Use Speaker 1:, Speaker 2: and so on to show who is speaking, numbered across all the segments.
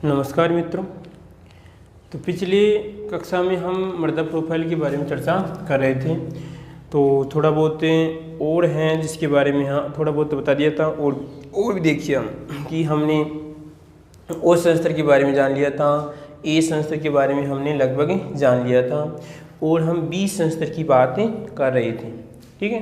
Speaker 1: नमस्कार मित्रों। तो पिछली कक्षा में हम मृदा प्रोफाइल के बारे में चर्चा कर रहे थे, तो थोड़ा बहुत और हैं जिसके बारे में हाँ थोड़ा बहुत बता दिया था। और भी देखिए कि हमने ओ संस्तर के बारे में जान लिया था, ए संस्तर के बारे में हमने लगभग जान लिया था और हम बी संस्तर की बातें कर रहे थे। ठीक है,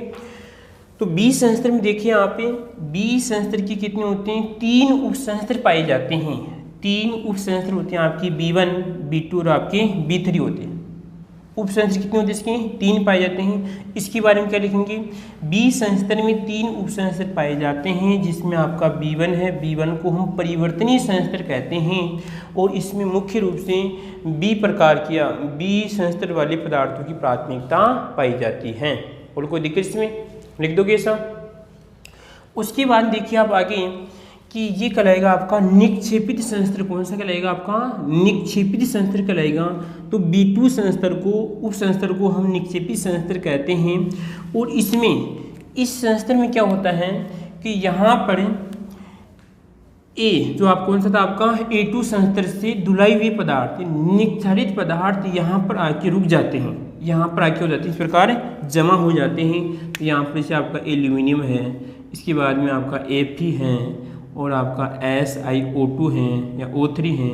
Speaker 1: तो बी संस्तर में देखिए यहाँ पे बी संस्तर की कितने होते हैं, 3 उपसंस्तर पाए जाते हैं। 3 उपसंस्तर होते हैं आपकी B1, B2 और आपके B3 होते हैं। उपसंस्तर कितने होते हैं इसके, 3 पाए जाते हैं। इसके बारे में क्या लिखेंगे, बी संस्तर में 3 उपसंस्तर पाए जाते हैं जिसमें आपका B1 है। B1 को हम परिवर्तनीय संस्तर कहते हैं और इसमें मुख्य रूप से बी प्रकार किया बी संस्तर वाले पदार्थों की प्राथमिकता पाई जाती है। और कोई दिक्कत इसमें लिख दोगे ऐसा। उसके बाद देखिए आप आगे कि ये कहलाएगा आपका निक्षेपित संस्तर। कौन सा कहलाएगा आपका, निक्षेपित संस्तर कहलाएगा। तो B2 संस्तर को उप संस्तर को हम निक्षेपित संस्तर कहते हैं। और इसमें इस संस्तर में क्या होता है कि यहाँ पर ए जो आप कौन सा था आपका A2 संस्तर से धुलाई हुए पदार्थ निर्धारित पदार्थ यहाँ पर आके रुक जाते हैं, यहाँ पर आके हो जाते हैं, इस प्रकार जमा हो जाते हैं। तो यहाँ पर जैसे आपका एल्यूमिनियम है, इसके बाद में आपका Fe है और आपका SiO2 है या O3 है।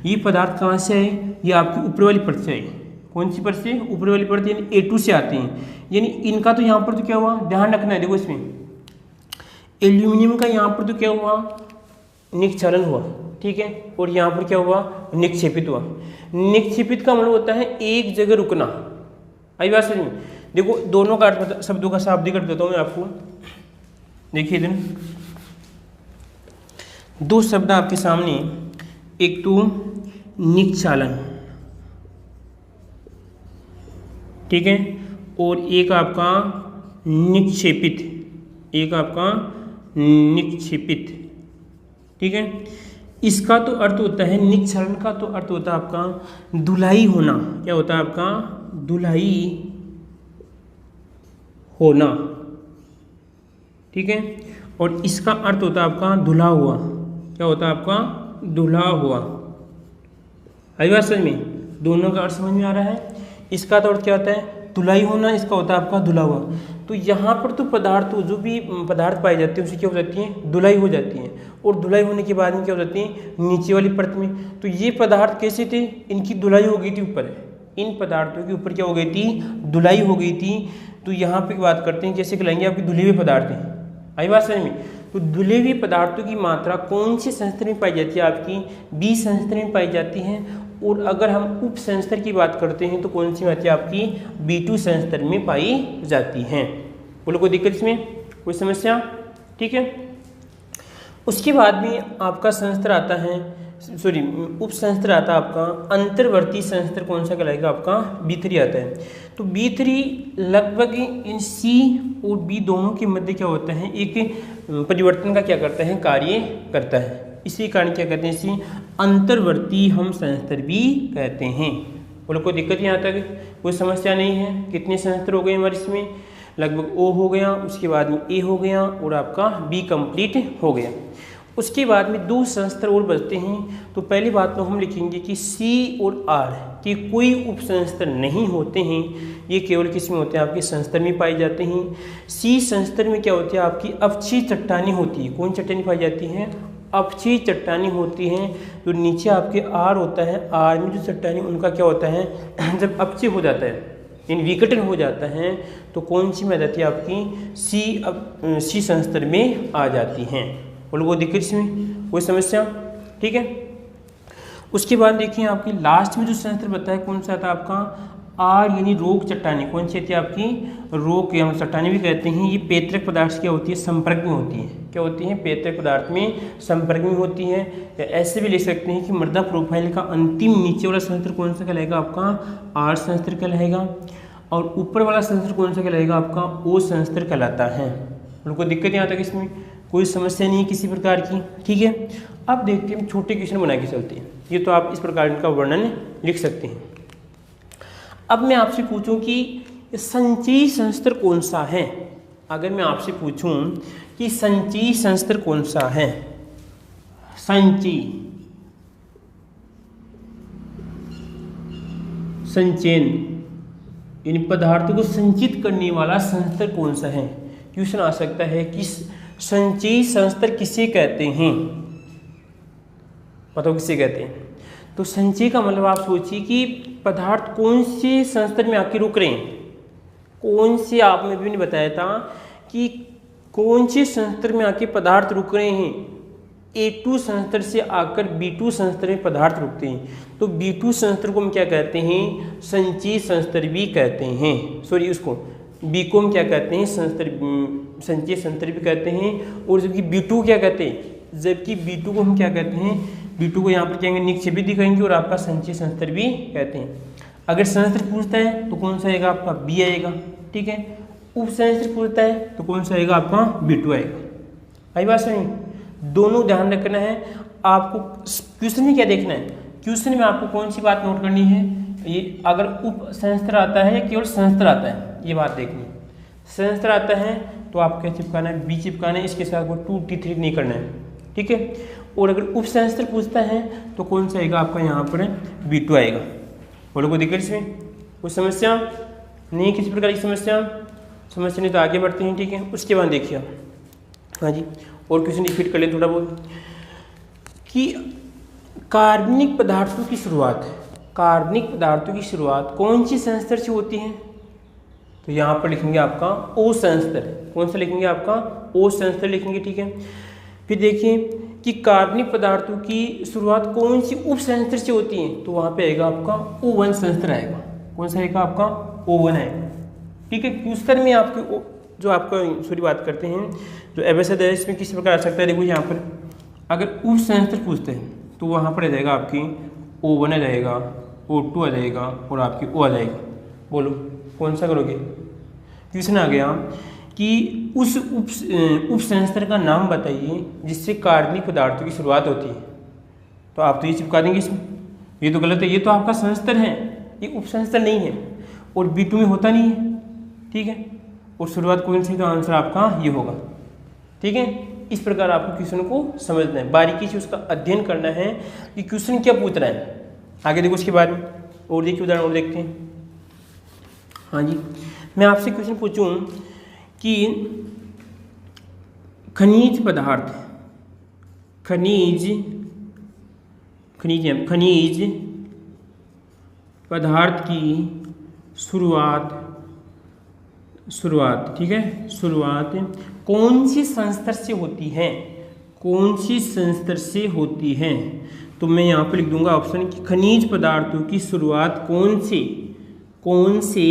Speaker 1: ये पदार्थ कहाँ से है, ये आपकी ऊपर वाली परत से है। कौन सी परत से, ऊपर वाली परत यानी A2 से आते हैं। यानी इनका तो यहाँ पर तो क्या हुआ, ध्यान रखना है। देखो इसमें एल्यूमिनियम का यहाँ पर तो क्या हुआ, निक्षालन हुआ। ठीक है, और यहाँ पर क्या हुआ, निक्षेपित हुआ। निक्षेपित का मतलब होता है एक जगह रुकना। आई बात समझ में। देखो दोनों का अर्थ शब्दों का शाब्दिक अर्थ बताता हूँ मैं आपको। देखिए इधर 2 शब्द आपके सामने, एक तो निक्षालन, ठीक है, और एक आपका निक्षेपित, एक आपका निक्षेपित। ठीक है, इसका तो अर्थ होता है, निक्षालन का तो अर्थ होता है आपका धुलाई होना। क्या होता है आपका, धुलाई होना। ठीक है, और इसका अर्थ होता है आपका धुला हुआ। क्या होता है आपका, धुला हुआ। आई बात समझ में, दोनों का अर्थ समझ में आ रहा है। इसका तो अर्थ क्या होता है, धुलाई होना, इसका होता है आपका धुला हुआ। तो यहाँ पर तो पदार्थ जो भी पदार्थ पाए जाते हैं उससे क्या हो जाती है, धुलाई हो जाती है। और धुलाई होने के बाद में क्या हो जाती है, नीचे वाली परत में। तो ये पदार्थ कैसे थे, इनकी धुलाई हो गई थी ऊपर, इन पदार्थों के ऊपर क्या हो गई थी, धुलाई हो गई थी। तो यहाँ पे बात करते हैं कैसे कहलाएंगे, आपके धुले हुए पदार्थ हैं। आई बात समझ में। तो धुले हुए पदार्थों की मात्रा कौन से संस्तर में पाई जाती है, आपकी बी संस्तर में पाई जाती है। और अगर हम उप संस्तर की बात करते हैं तो कौन सी आती है, आपकी B2 संस्तर में पाई जाती हैं। बोलो कोई दिक्कत इसमें, कोई समस्या। ठीक है, उसके बाद में आपका संस्तर आता है, सॉरी उप संस्तर आता है आपका अंतर्वर्ती संस्तर। कौन सा कहलाएगा, आपका B3 आता है। तो B3 लगभग इन C और B दोनों के मध्य क्या होता है, एक परिवर्तन का क्या करता है, कार्य करता है। इसी कारण क्या कहते हैं, इसी अंतर्वर्ती हम संस्तर भी कहते हैं। बोलो कोई दिक्कत यहाँ तक, कोई समस्या नहीं है। कितने संस्तर हो गए हमारे इसमें, लगभग O हो गया, उसके बाद में A हो गया और आपका B कंप्लीट हो गया। उसके बाद में 2 संस्तर और बचते हैं। तो पहली बात तो हम लिखेंगे कि C और R के कोई उपसंस्तर नहीं होते हैं, ये केवल किस में होते हैं, आपके संस्तर में पाए जाते हैं। C संस्तर में क्या होती है, आपकी अक्षीय चट्टानी होती है। कौन चट्टानी पाई जाती है, अक्षीय चट्टानी होती हैं। जो नीचे आपके R होता है, R में जो चट्टानी उनका क्या होता है, जब अक्षीय हो जाता है इन विघटन हो जाता है तो कौन सी में आ जाती है, आपकी C संस्तर में आ जाती हैं। और वो दिक्कत इसमें, कोई समस्या। ठीक है, उसके बाद देखिए आपकी लास्ट में जो संस्तर बताया कौन सा था आपका R यानी रोग चट्टानी। कौन सी होती है आपकी, रोग या चट्टानी भी कहते हैं। ये पैतृक पदार्थ क्या होती है, संपर्क में होती है। क्या होती है, पैतृक पदार्थ में संपर्क में होती है। या ऐसे भी लिख सकते हैं कि मृदा प्रोफाइल का अंतिम नीचे वाला संस्तर कौन सा कहलाएगा, आपका R संस्तर कहलाएगा। और ऊपर वाला संस्तर कौन सा कहलाएगा, आपका O संस्तर कहलाता है। और कोई दिक्कत यहाँ तक इसमें, कोई समस्या नहीं है किसी प्रकार की। ठीक है, अब देखते हैं छोटे क्वेश्चन बना के चलते हैं। ये तो आप इस प्रकार इनका वर्णन लिख सकते हैं। अब मैं आपसे पूछूं कि संचयी संस्तर कौन सा है। अगर मैं आपसे पूछूं कि संचयी संस्तर कौन सा है, संचयी संचयन, इन पदार्थों को संचित करने वाला संस्तर कौन सा है। क्वेश्चन आ सकता है कि संचयी संस्तर किसे कहते हैं, बताओ किसे कहते हैं। तो संचय का मतलब आप सोचिए कि पदार्थ कौन से संस्तर में आके रुक रहे हैं, कौन से, आप में भी नहीं बताया था कि कौन से संस्तर में आके पदार्थ रुक रहे हैं। A2 संस्तर से आकर B2 संस्तर में पदार्थ रुकते हैं, तो B2 संस्तर को हम क्या कहते हैं, संचयी संस्तर भी कहते हैं। सॉरी, उसको B को हम क्या कहते हैं, संचयी संस्तर भी कहते हैं। और जबकि B2 क्या कहते हैं, जबकि B2 को हम क्या कहते हैं, B2 को यहाँ पर कहेंगे निक्षेपी दिखाएंगे और आपका संचयी संस्तर भी कहते हैं। अगर संस्तर पूछता है तो कौन सा आएगा आपका, B आएगा, ठीक है। उपसंस्तर पूछता है तो कौन सा आएगा आपका, B2 आएगा। आई बात समझ, दोनों ध्यान रखना है आपको। क्वेश्चन में क्या देखना है, क्वेश्चन में आपको कौन सी बात नोट करनी है, ये अगर उपसंस्तर आता है या केवल संस्तर आता है, ये बात देखनी है। संस्तर आता है तो आपको क्या चिपकाना है, B चिपकाना है, इसके साथ वो 2T3 नहीं करना है, ठीक है। और अगर उपसंस्तर पूछता है तो कौन सा आएगा आपका, यहाँ पर B2 आएगा। बोलो कोई दिक्कत इसमें, कोई समस्या नहीं, किसी प्रकार की समस्या नहीं तो आगे बढ़ते हैं, ठीक है। उसके बाद देखिए, हाँ जी, और क्वेश्चन रिपीट कर लें थोड़ा बहुत, कि कार्बनिक पदार्थों की शुरुआत, कार्बनिक पदार्थों की शुरुआत कौन सी संस्तर से होती है। तो यहाँ पर लिखेंगे आपका O संस्तर, कौन सा लिखेंगे आपका, O संस्तर लिखेंगे, ठीक है। फिर देखिए कि कार्बनिक पदार्थों की शुरुआत कौन सी उपसंस्तर से होती है, तो वहाँ पे आएगा आपका O1 संस्तर आएगा। कौन सा आएगा आपका, O1 आएगा, ठीक है। क्वेश्चन में आपके जो आपका सॉरी बात करते हैं, जो एवरेज है इसमें किस प्रकार आ सकता है, देखो यहाँ पर अगर उपसंस्तर पूछते हैं तो वहाँ पर आ जाएगा आपकी O1 आ जाएगा, O2 आ जाएगा और आपकी O आ जाएगा। बोलो कौन सा करोगे। क्वेश्चन आ गया कि उस उपसंस्तर का नाम बताइए जिससे कार्बनिक पदार्थों की शुरुआत होती है, तो आप तो ये चिपका देंगे इसमें, ये तो गलत है, ये तो आपका संस्तर है, ये उपसंस्तर नहीं है और B2 में होता नहीं है, ठीक है। और शुरुआत कौन सी, तो आंसर आपका ये होगा, ठीक है। इस प्रकार आपको क्वेश्चन को समझना है, बारीकी से उसका अध्ययन करना है कि क्वेश्चन क्या पूछ रहा है। आगे देखो उसके बाद में और देखिए उदाहरण और देखते हैं। हाँ जी, मैं आपसे क्वेश्चन पूछूं कि खनिज पदार्थ, खनिज पदार्थ की शुरुआत, ठीक है, शुरुआत कौन सी संस्तर से होती है, कौन सी संस्तर से होती है। तो मैं यहाँ पर लिख दूंगा ऑप्शन कि खनिज पदार्थों की शुरुआत कौन से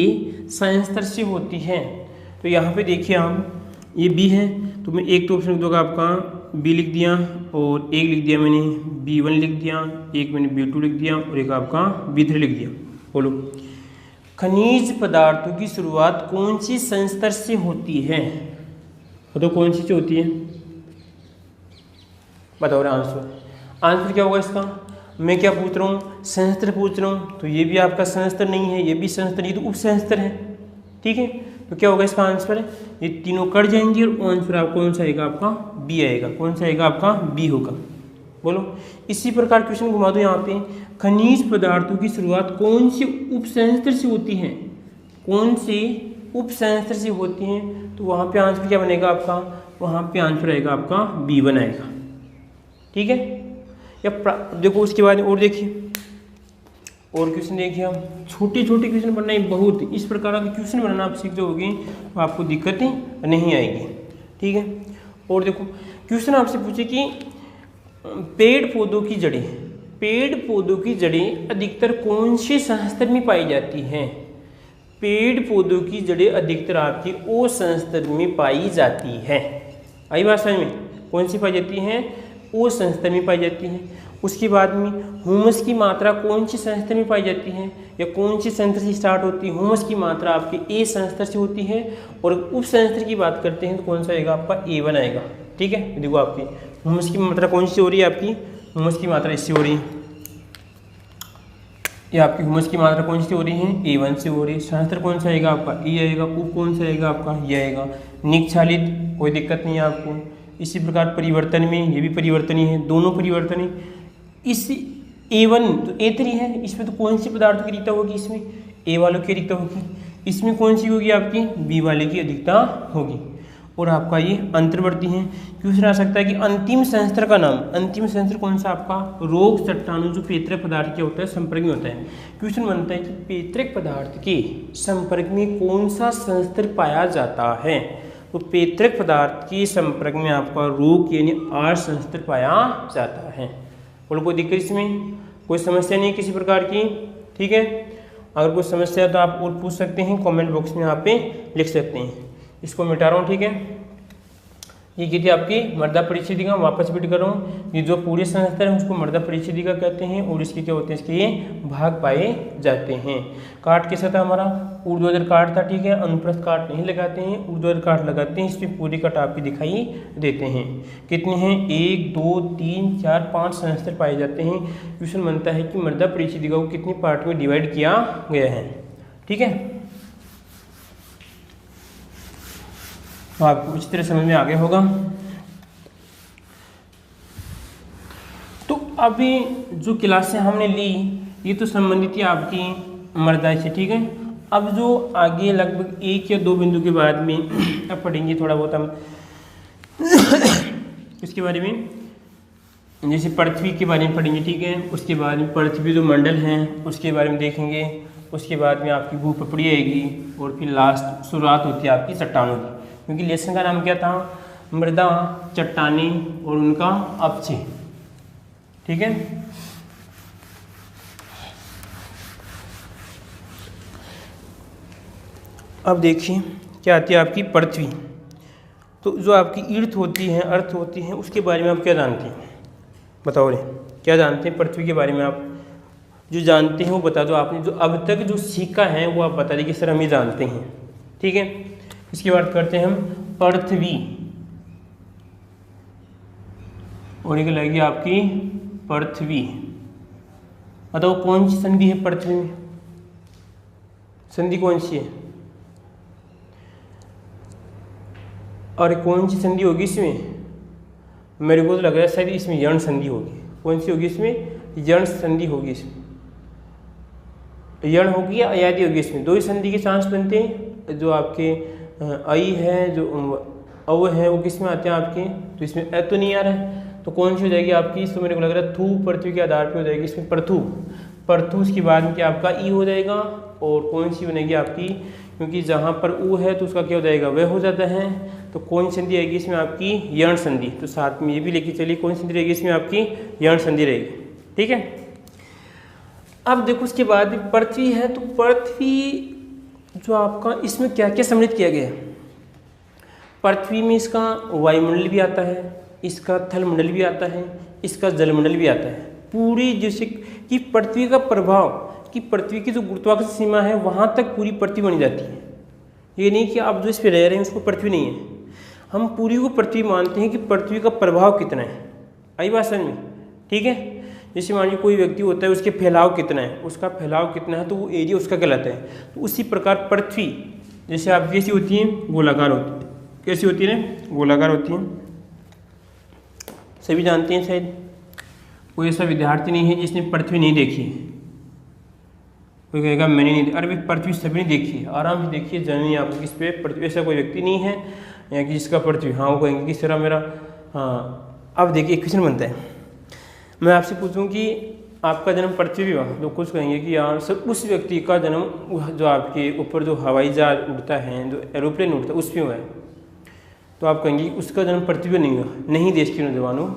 Speaker 1: संस्तर से होती है। तो यहाँ पे देखिए आप, ये B है तो मैं एक तो ऑप्शन लिख दूंगा आपका B लिख दिया और एक लिख दिया मैंने B1 लिख दिया, एक मैंने B2 लिख दिया और एक आपका B3 लिख दिया। बोलो खनिज पदार्थों की शुरुआत कौन सी संस्तर से होती है, तो कौन सी से होती है, बताओ आंसर क्या होगा इसका। मैं क्या पूछ रहा हूँ, संस्तर पूछ रहा हूँ, तो ये भी आपका संस्तर नहीं है, ये भी संस्तर, ये तो उपसंस्तर है, ठीक है। तो क्या होगा इसका आंसर, ये तीनों कट जाएंगे और आंसर आपको कौन सा आएगा, आपका B आएगा। कौन सा आएगा आपका, B होगा। बोलो इसी प्रकार क्वेश्चन घुमा दो यहाँ पे, खनिज पदार्थों की शुरुआत कौन सी उपसंस्तर से होती है, कौन सी उपसंस्तर से होती हैं, तो वहाँ पे आंसर क्या बनेगा आपका, वहाँ पे आंसर आएगा आपका B1 आएगा, ठीक है। या देखो उसके बाद और देखिए, और क्वेश्चन देखिए, हम छोटे छोटे क्वेश्चन बनाना बहुत, इस प्रकार का क्वेश्चन बनाना आप सीख जाओगे तो आपको दिक्कतें नहीं आएगी, ठीक है। और देखो क्वेश्चन आपसे पूछे कि पेड़ पौधों की जड़ें अधिकतर कौन से संस्तर में पाई जाती हैं। पेड़ पौधों की जड़ें अधिकतर आपकी O संस्तर में पाई जाती है। आई बात समझ में, कौन सी पाई जाती हैं, O संस्तर में पाई जाती हैं। उसके बाद में ह्यूमस की मात्रा कौन सी संस्तर में पाई जाती है, या कौन सी संस्तर से स्टार्ट होती है। ह्यूमस की मात्रा आपकी A संस्तर से होती है, और उप संस्तर की बात करते हैं तो कौन सा आएगा आपका A1 आएगा, ठीक है। देखो आपकी ह्यूमस की मात्रा कौन सी हो रही है, आपकी ह्यूमस की मात्रा इससे हो रही है, ये आपकी ह्यूमस की मात्रा कौन सी हो रही है, A1 से हो रही है। संस्तर कौन सा आएगा आपका, E आएगा। उप कौन सा आएगा आपका, ये आएगा। निक्षालित कोई दिक्कत नहीं है आपको। इसी प्रकार परिवर्तन में ये भी परिवर्तनीय है, दोनों परिवर्तनीय। A1 तो A3 है, इसमें तो कौन सी पदार्थ की अधिकता होगी, इसमें A वालों की अधिकता होगी, इसमें कौन सी होगी आपकी B वाले की अधिकता होगी। और आपका ये अंतर्वर्ती है। क्वेश्चन आ सकता है कि अंतिम संस्तर का नाम, अंतिम संस्तर कौन सा आपका रोग चट्टानों जो पेतरक पदार्थ क्या होता है संपर्क में होता है। क्वेश्चन बनता है कि पेतरक पदार्थ के संपर्क में कौन सा संस्तर पाया जाता है, तो पेतरक पदार्थ के संपर्क में आपका रोग यानी आर संस्तर पाया जाता है। और कोई दिक्कत इसमें, कोई समस्या नहीं किसी प्रकार की, ठीक है। अगर कोई समस्या है तो आप और पूछ सकते हैं, कमेंट बॉक्स में यहाँ पे लिख सकते हैं। इसको मिटा रहा हूँ, ठीक है। ये की थी आपकी मर्दा परिच्छेदिका, वापस रिपीट कर रहा हूँ। ये जो पूरे संस्तर है उसको मर्दा परिच्छेदिका कहते हैं और इसके क्या होते हैं, इसके ये भाग पाए जाते हैं। काट कैसा था हमारा, ऊर्ध्वाधर काट था, ठीक है। अनुप्रस्थ काट नहीं लगाते हैं, ऊर्ध्वाधर काट लगाते हैं। इसमें पूरी कट आपकी दिखाई देते हैं। कितने हैं, 1 2 3 4 5 संस्तर पाए जाते हैं। क्वेश्चन बनता है कि मर्दा परिच्छेदिका को कितनी पार्ट में डिवाइड किया गया है, ठीक है। तो आपको इस तरह समझ में आ गया होगा। तो अभी जो क्लासें हमने ली ये तो संबंधित है आपकी मर्दा से, ठीक है। अब जो आगे लगभग 1 या 2 बिंदु के बाद में अब पढ़ेंगे थोड़ा बहुत हम इसके बारे में, जैसे पृथ्वी के बारे में पढ़ेंगे, ठीक है। उसके बाद में पृथ्वी जो मंडल हैं उसके बारे में देखेंगे। उसके बाद में आपकी भूपपड़ी आएगी और फिर लास्ट शुरुआत होती है आपकी चट्टानों की, क्योंकि लेसन का नाम क्या था, मृदा, चट्टानी और उनका अपक्षय, ठीक है। अब देखिए क्या आती है आपकी पृथ्वी। तो जो आपकी ईर्थ होती है, अर्थ होती है, उसके बारे में आप क्या जानते हैं, बताओ रे, क्या जानते हैं पृथ्वी के बारे में। आप जो जानते हैं वो बता दो। आपने जो अब तक जो सीखा है वो आप बता दीजिए, सर हम ये जानते हैं, ठीक है। इसकी बात करते हैं हम पृथ्वी, और एक लगेगी आपकी पृथ्वी। बताओ कौन सी संधि है पृथ्वी में, संधि कौन सी है, और कौन सी संधि होगी इसमें, मेरे को तो लग रहा है शायद इसमें यण संधि होगी। कौन सी होगी इसमें, यण संधि होगी। इसमें यण होगी या अयादि होगी, इसमें 2 ही संधि के चांस बनते हैं। जो आपके आई है, जो अव है, वो किस में आते हैं आपके, तो इसमें अ तो नहीं आ रहा है, तो कौन सी हो जाएगी आपकी, तो मेरे को लग रहा है थू पृथ्वी के आधार पे हो जाएगी इसमें पृथु, पृथु। उसके बाद में क्या आपका ई हो जाएगा, और कौन सी बनेगी आपकी, क्योंकि जहाँ पर ऊ है तो उसका क्या हो जाएगा, वह हो जाता है। तो कौन संधि आएगी इसमें आपकी, यण संधि। तो साथ में ये भी लेके चलिए, कौन संधि रहेगी इसमें आपकी, यण संधि रहेगी, ठीक है। अब देखो उसके बाद पृथ्वी है, तो पृथ्वी जो आपका इसमें क्या क्या सम्मिलित किया गया है। पृथ्वी में इसका वायुमंडल भी आता है, इसका थलमंडल भी आता है, इसका जलमंडल भी आता है। पूरी जैसे कि पृथ्वी का प्रभाव, कि पृथ्वी की जो गुरुत्वाकर्षण सीमा है वहाँ तक पूरी पृथ्वी बनी जाती है। ये नहीं कि आप जो इस पर रह रहे हैं उसको पृथ्वी नहीं है, हम पूरी को पृथ्वी मानते हैं कि पृथ्वी का प्रभाव कितना है। आई बात समझ में, ठीक है। जैसे मान लीजिए कोई व्यक्ति होता है, उसके फैलाव कितना है, उसका फैलाव कितना है, तो वो एरिया उसका कहलाता है। तो उसी प्रकार पृथ्वी जैसे आप कैसी होती है, गोलाकार होती है, कैसी होती है ना, गोलाकार होती है। सभी जानते हैं शायद, कोई ऐसा विद्यार्थी नहीं है जिसने पृथ्वी नहीं देखी है। कोई कहेगा मैंने नहीं, अरे भाई पृथ्वी सभी ने देखी है, आराम से देखिए, जननी आप किस पे पृथ्वी, ऐसा कोई व्यक्ति नहीं है या कि जिसका पृथ्वी, हाँ वो कहेंगे किस तरह मेरा, हाँ। अब देखिए क्वेश्चन बनता है, मैं आपसे पूछूं कि आपका जन्म पृथ्वी पे हुआ, तो कुछ कहेंगे कि यार सर उस व्यक्ति का जन्म जो आपके ऊपर जो हवाई जहाज उड़ता है, जो एरोप्लेन उड़ता है, उस पर हुआ है। तो आप कहेंगे उसका जन्म पृथ्वी पे नहीं हुआ। नहीं देश के नौजवानों,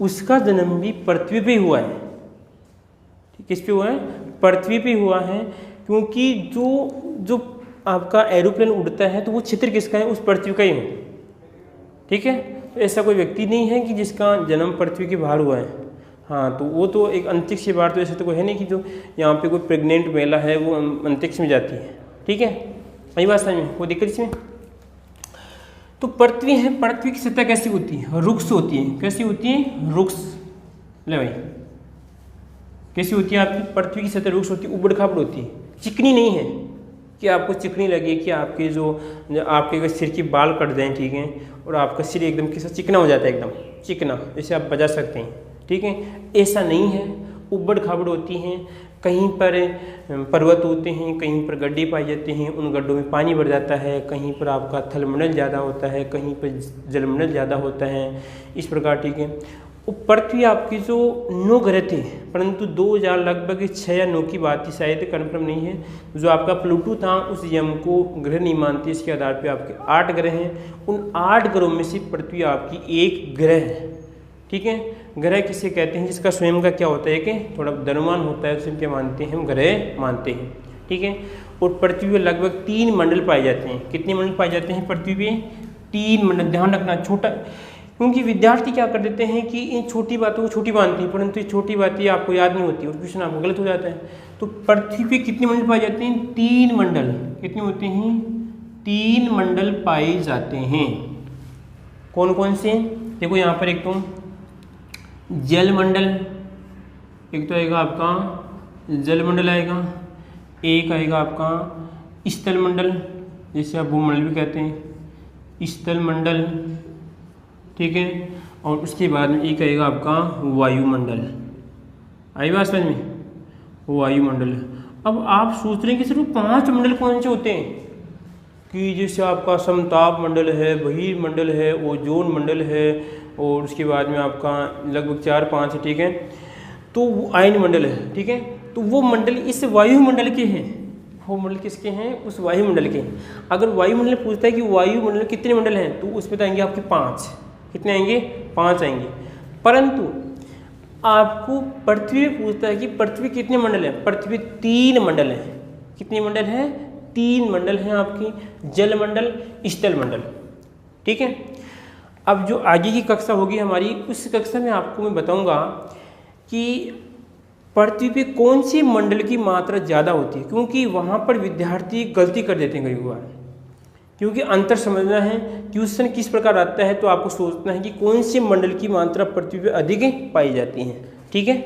Speaker 1: उसका जन्म भी पृथ्वी पे हुआ है। किस पे हुआ है, पृथ्वी पे हुआ है, क्योंकि जो आपका एरोप्लेन उड़ता है तो वो क्षेत्र किसका है, उस पृथ्वी का ही है, ठीक है। तो ऐसा कोई व्यक्ति नहीं है कि जिसका जन्म पृथ्वी के बाहर हुआ है। हाँ, तो वो तो एक अंतरिक्ष के बाहर, तो ऐसे तो कोई है नहीं कि जो यहाँ पे कोई प्रेग्नेंट महिला है वो अंतरिक्ष में जाती है, ठीक है। वही बात समझ में, कोई दिक्कत इसमें। तो पृथ्वी है, पृथ्वी की सतह कैसी होती है, रुक्ष होती है। कैसी होती है, रुक्ष। ले भाई, कैसी होती है आपकी पृथ्वी की सतह, रुक्ष होती है, उबड़ खाबड़ होती है, चिकनी नहीं है कि आपको चिकनी लगे कि आपके जो आपके सिर की बाल कट जाएं, ठीक है, और आपका सिर एकदम कैसा चिकना हो जाता है, एकदम चिकना, जैसे आप बजा सकते हैं, ठीक है। ऐसा नहीं है, उबड़ खाबड़ होती हैं, कहीं पर पर्वत होते हैं, कहीं पर गड्ढे पाए जाते हैं, उन गड्ढों में पानी भर जाता है, कहीं पर आपका थलमंडल ज़्यादा होता है, कहीं पर जलमंडल ज़्यादा होता है, इस प्रकार। ठीक है। पृथ्वी आपकी जो 9 ग्रह थे, परंतु 2000 लगभग 6 या 9 की बात थी, शायद कन्फर्म नहीं है। जो आपका प्लूटो था उस यम को ग्रह नहीं मानते, इसके आधार पे आपके 8 ग्रह हैं। उन 8 ग्रहों में से पृथ्वी आपकी एक ग्रह है। ठीक है। ग्रह किसे कहते हैं? जिसका स्वयं का क्या होता है कि थोड़ा द्रव्यमान होता है, उसे क्या मानते हैं? हम ग्रह मानते हैं। ठीक है। और पृथ्वी पे लगभग 3 मंडल पाए जाते हैं। कितने मंडल पाए जाते हैं पृथ्वी पे? 3 मंडल। ध्यान रखना, छोटा, क्योंकि विद्यार्थी क्या कर देते हैं कि इन छोटी बातों को छोटी मानते हैं, परंतु ये छोटी बातें आपको याद नहीं होती और क्वेश्चन आपको गलत हो जाता है। तो पृथ्वी पे कितने मंडल पाए जाते हैं? 3 मंडल। कितने होते हैं? 3 मंडल पाए जाते हैं। कौन कौन से? देखो यहाँ पर एक तो जल मंडल, एक तो आएगा आपका जल मंडल आएगा, एक आएगा आपका स्थल मंडल, जिसे आप भूमंडल भी कहते हैं, स्थल मंडल। ठीक है। और उसके बाद में एक आएगा आपका वायुमंडल। आई बात समझ में? वायुमंडल। अब आप सोच रहे हैं कि सिर्फ 5 मंडल कौन से होते हैं? कि जैसे आपका समताप मंडल है, बहिर्मंडल है, ओजोन मंडल है, और उसके बाद में आपका लगभग 4-5 है। ठीक है। तो वो आयन मंडल है। ठीक है। तो वो मंडल इस वायुमंडल के हैं। वो मंडल किसके हैं? उस वायुमंडल के। अगर वायुमंडल पूछता है कि वायुमंडल कितने मंडल हैं, तो उसमें तो आएंगे आपके 5। कितने आएंगे? 5 आएंगे। परंतु आपको पृथ्वी में पूछता है कि पृथ्वी कितने मंडल हैं? पृथ्वी 3 मंडल है। कितने मंडल हैं? 3 मंडल हैं आपकी, जल मंडल, स्थल मंडल। ठीक है। अब जो आगे की कक्षा होगी हमारी, उस कक्षा में आपको मैं बताऊंगा कि पृथ्वी पे कौन सी मंडल की मात्रा ज़्यादा होती है, क्योंकि वहाँ पर विद्यार्थी गलती कर देते हैं कई बार। क्योंकि अंतर समझना है, क्वेश्चन किस प्रकार आता है, तो आपको सोचना है कि कौन से मंडल की मात्रा पृथ्वी पे अधिक पाई जाती है। ठीक है।